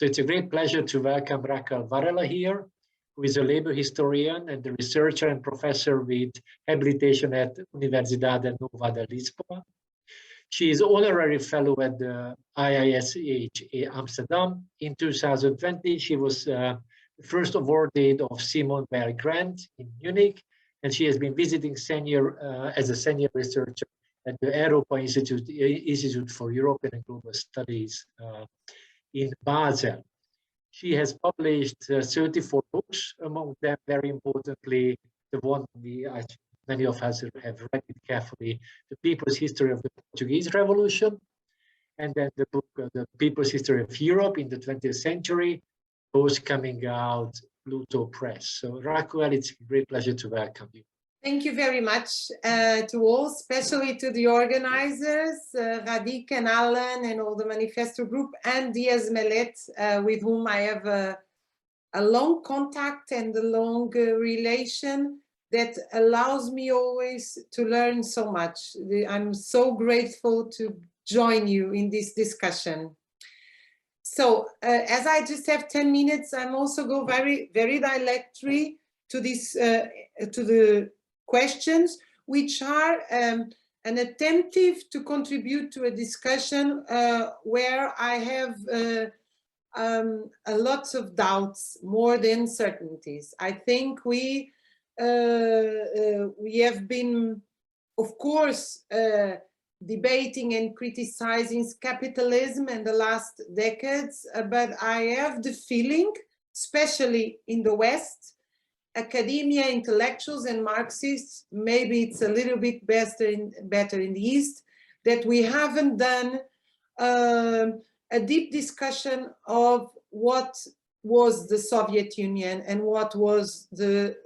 So it's a great pleasure to welcome Raquel Varela here, who is a labor historian and a researcher and professor with Habilitation at Universidade Nova de Lisboa. She is honorary fellow at the IISH Amsterdam. In 2020, she was the first awarded of Simon Weil Grant in Munich, and she has been visiting as a senior researcher at the Europa Institute for European and Global Studies in Basel. She has published 34 books, among them, very importantly, the one many of us have read it carefully, The People's History of the Portuguese Revolution, and then the book, The People's History of Europe in the 20th Century, both coming out Pluto Press. So Raquel, it's a great pleasure to welcome you. Thank you very much to all, especially to the organizers, Radik and Alan and all the Manifesto group, and Diaz Melet, with whom I have a long contact and a long relation that allows me always to learn so much. I'm so grateful to join you in this discussion. So as I just have 10 minutes, I'm also go very, very directly to this, to the questions, which are an attentive to contribute to a discussion where I have a lot of doubts more than certainties. I think we have been, of course, debating and criticizing capitalism in the last decades, but I have the feeling, especially in the West, academia, intellectuals and Marxists, maybe it's a little bit better in the East, that we haven't done a deep discussion of what was the Soviet Union and what was the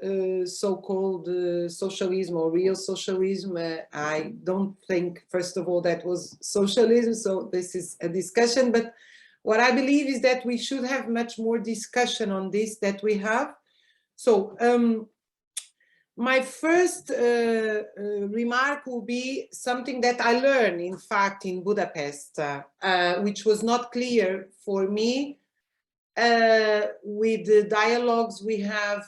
so-called socialism or real socialism. I don't think, first of all, that was socialism, so this is a discussion, but what I believe is that we should have much more discussion on this that we have. So my first remark will be something that I learned, in fact, in Budapest, which was not clear for me with the dialogues we have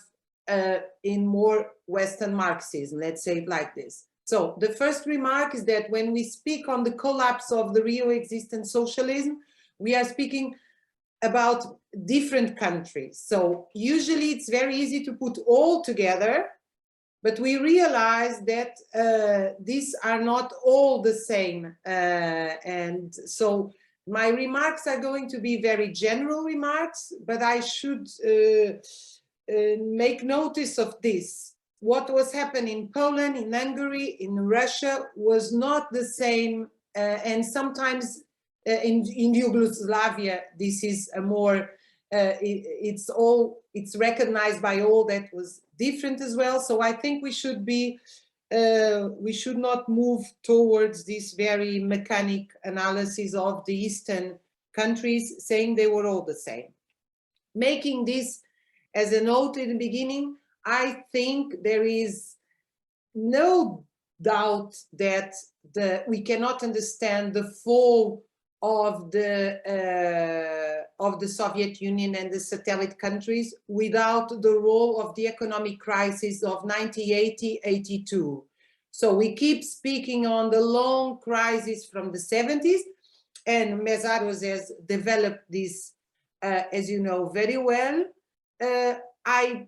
in more Western Marxism, let's say it like this. So the first remark is that when we speak on the collapse of the real existent socialism, we are speaking about different countries. So usually it's very easy to put all together, but we realize that these are not all the same. And so my remarks are going to be very general remarks, but I should make notice of this. What was happening in Poland, in Hungary, in Russia was not the same, and sometimes in Yugoslavia, this is a more, it's recognized by all that was different as well. So I think we should be, we should not move towards this very mechanic analysis of the Eastern countries, saying they were all the same. Making this as a note in the beginning, I think there is no doubt that we cannot understand the fall of the Soviet Union and the satellite countries without the role of the economic crisis of 1980-82. So we keep speaking on the long crisis from the 70s, and Mesaros has developed this, as you know, very well. I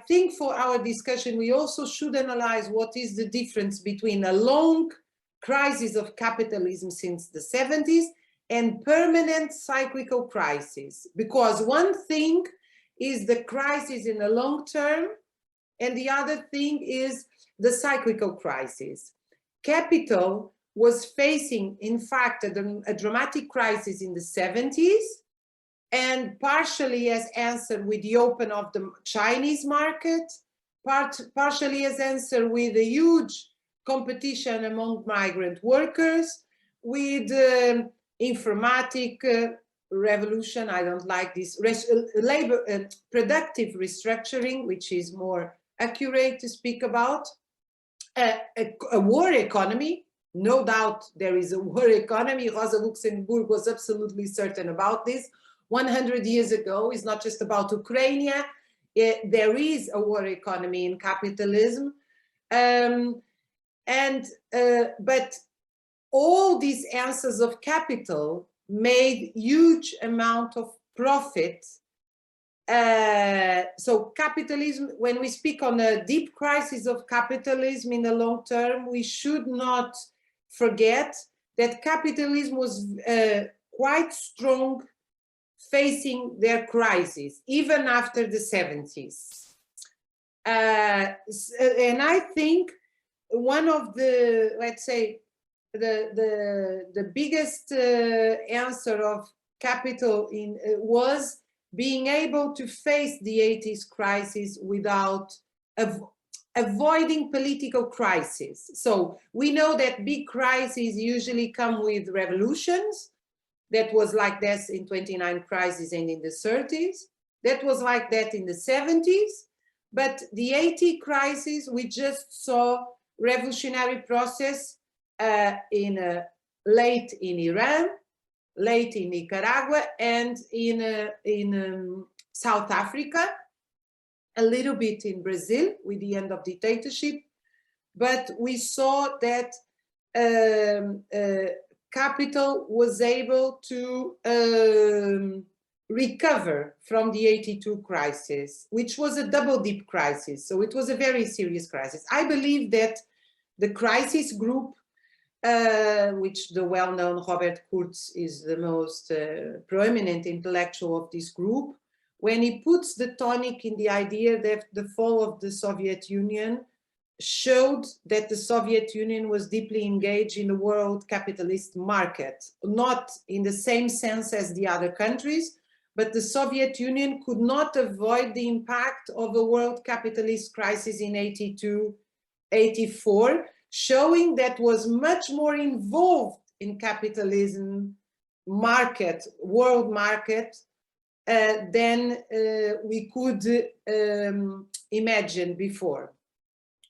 think for our discussion, we also should analyze what is the difference between a long crisis of capitalism since the 70s and permanent cyclical crisis. Because one thing is the crisis in the long term, and the other thing is the cyclical crisis. Capital was facing, in fact, a dramatic crisis in the 70s, and partially as answered with the open of the Chinese market, partially as answered with a huge competition among migrant workers, with informatic revolution, I don't like this, labor, productive restructuring, which is more accurate to speak about, a war economy, No doubt there is a war economy. Rosa Luxemburg was absolutely certain about this. 100 years ago is not just about Ukraine. There is a war economy in capitalism. But all these answers of capital made huge amount of profit. So capitalism, when we speak on a deep crisis of capitalism in the long term, we should not forget that capitalism was quite strong facing their crisis, even after the 70s. And I think one of the, let's say, the biggest answer of capital was being able to face the 80s crisis without avoiding political crisis. So we know that big crises usually come with revolutions. That was like this in 29 crisis and in the 30s. That was like that in the 70s. But the 80 crisis, we just saw revolutionary process late in Iran, late in Nicaragua, and in South Africa, a little bit in Brazil with the end of dictatorship. But we saw that capital was able to recover from the 82 crisis, which was a double dip crisis. So it was a very serious crisis. I believe that the crisis group, which the well-known Robert Kurz is the most prominent intellectual of this group, when he puts the tonic in the idea that the fall of the Soviet Union showed that the Soviet Union was deeply engaged in the world capitalist market, not in the same sense as the other countries, but the Soviet Union could not avoid the impact of a world capitalist crisis in 82, 84, showing that was much more involved in capitalism market, world market, than we could imagine before.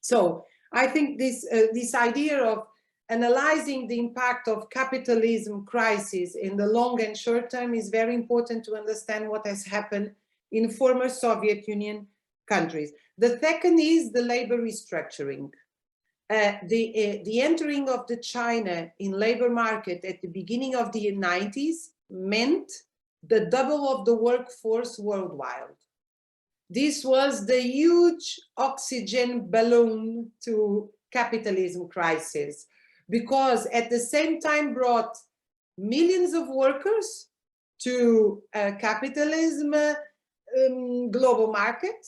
So I think this idea of analyzing the impact of capitalism crisis in the long and short term is very important to understand what has happened in former Soviet Union countries. The second is the labor restructuring. The entering of the China in labor market at the beginning of the 90s meant the double of the workforce worldwide. This was the huge oxygen balloon to capitalism crisis, because at the same time brought millions of workers to capitalism global market.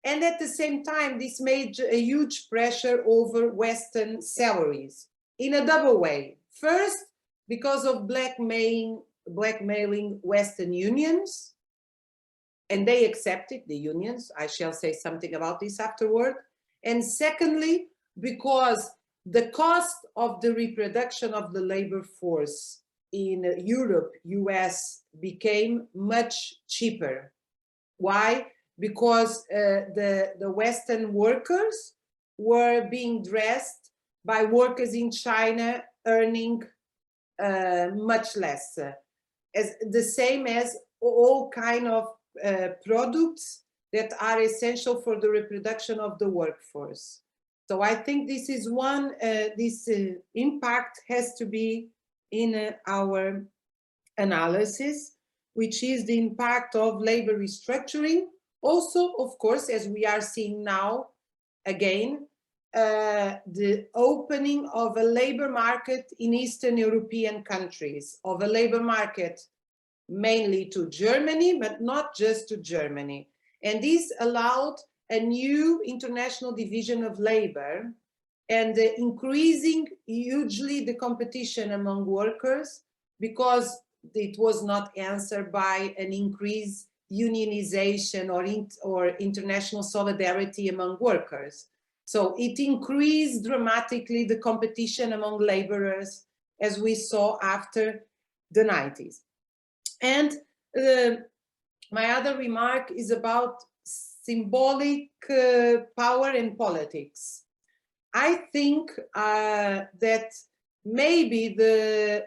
And at the same time, this made a huge pressure over Western salaries in a double way. First, because of blackmailing Western unions, and they accepted the unions. I shall say something about this afterward. And secondly, because the cost of the reproduction of the labor force in Europe, US, became much cheaper. Why? Because the Western workers were being dressed by workers in China earning much less. As the same as all kind of products that are essential for the reproduction of the workforce. So I think this is one, this impact has to be in our analysis, which is the impact of labor restructuring. Also, of course, as we are seeing now, again, the opening of a labor market in Eastern European countries, of a labor market mainly to Germany, but not just to Germany. And this allowed a new international division of labor and increasing hugely the competition among workers, because it was not answered by an increased unionization or international solidarity among workers. So it increased dramatically the competition among laborers, as we saw after the 90s. And my other remark is about symbolic power in politics. I think that maybe the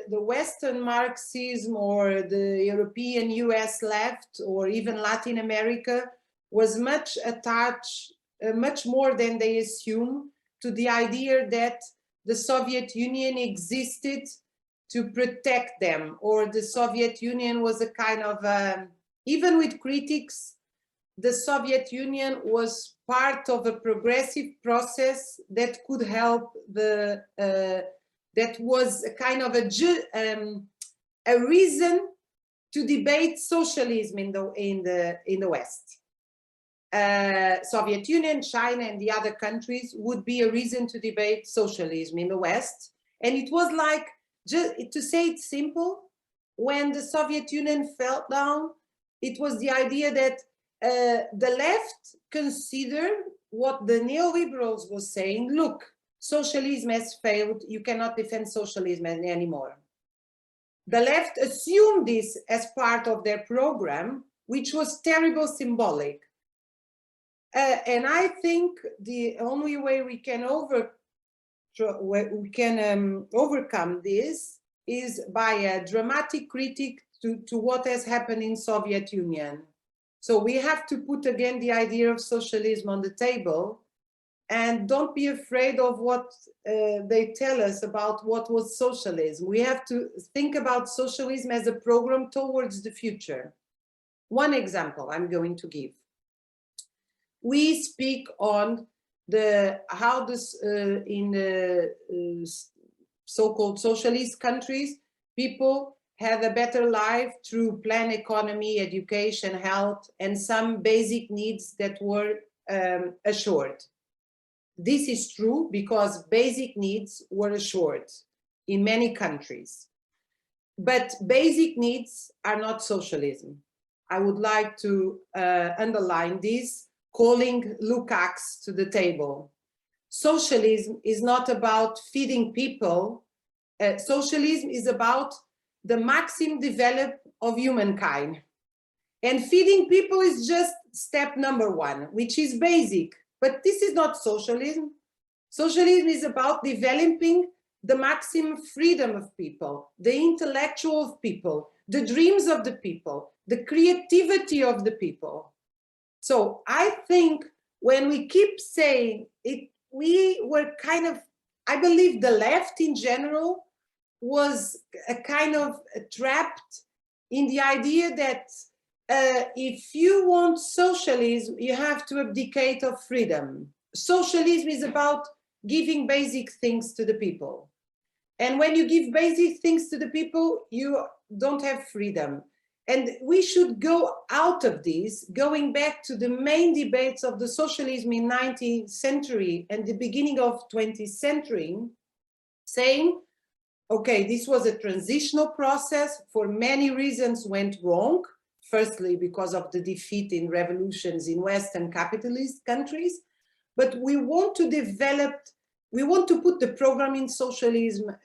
Western Marxism or the European US left or even Latin America was much attached, much more than they assume, to the idea that the Soviet Union existed to protect them, or the Soviet Union was a kind of, even with critics, the Soviet Union was part of a progressive process that could help the, that was a kind of a reason to debate socialism in the West. Soviet Union, China, and the other countries would be a reason to debate socialism in the West. And it was like, just to say it simple, when the Soviet Union fell down, it was the idea that the left considered what the neoliberals were saying: look, socialism has failed, you cannot defend socialism anymore. The left assumed this as part of their program, which was terrible symbolic. And I think the only way we can overcome this is by a dramatic critique to what has happened in Soviet Union. So we have to put again the idea of socialism on the table, and don't be afraid of what they tell us about what was socialism. We have to think about socialism as a program towards the future. One example I'm going to give. We speak on how this in the so-called socialist countries, people had a better life through planned economy, education, health, and some basic needs that were assured. This is true because basic needs were assured in many countries. But basic needs are not socialism. I would like to underline this, calling Lukács to the table. Socialism is not about feeding people. Socialism is about the maximum development of humankind. And feeding people is just step number one, which is basic. But this is not socialism. Socialism is about developing the maximum freedom of people, the intellectual of people, the dreams of the people, the creativity of the people. So I think when we keep saying it, we were kind of, I believe the left in general was a kind of trapped in the idea that if you want socialism, you have to abdicate of freedom. Socialism is about giving basic things to the people. And when you give basic things to the people, you don't have freedom. And we should go out of this, going back to the main debates of the socialism in 19th century and the beginning of 20th century, saying, okay, this was a transitional process, for many reasons went wrong. Firstly, because of the defeat in revolutions in Western capitalist countries, but we want to develop, we want to put the program in socialism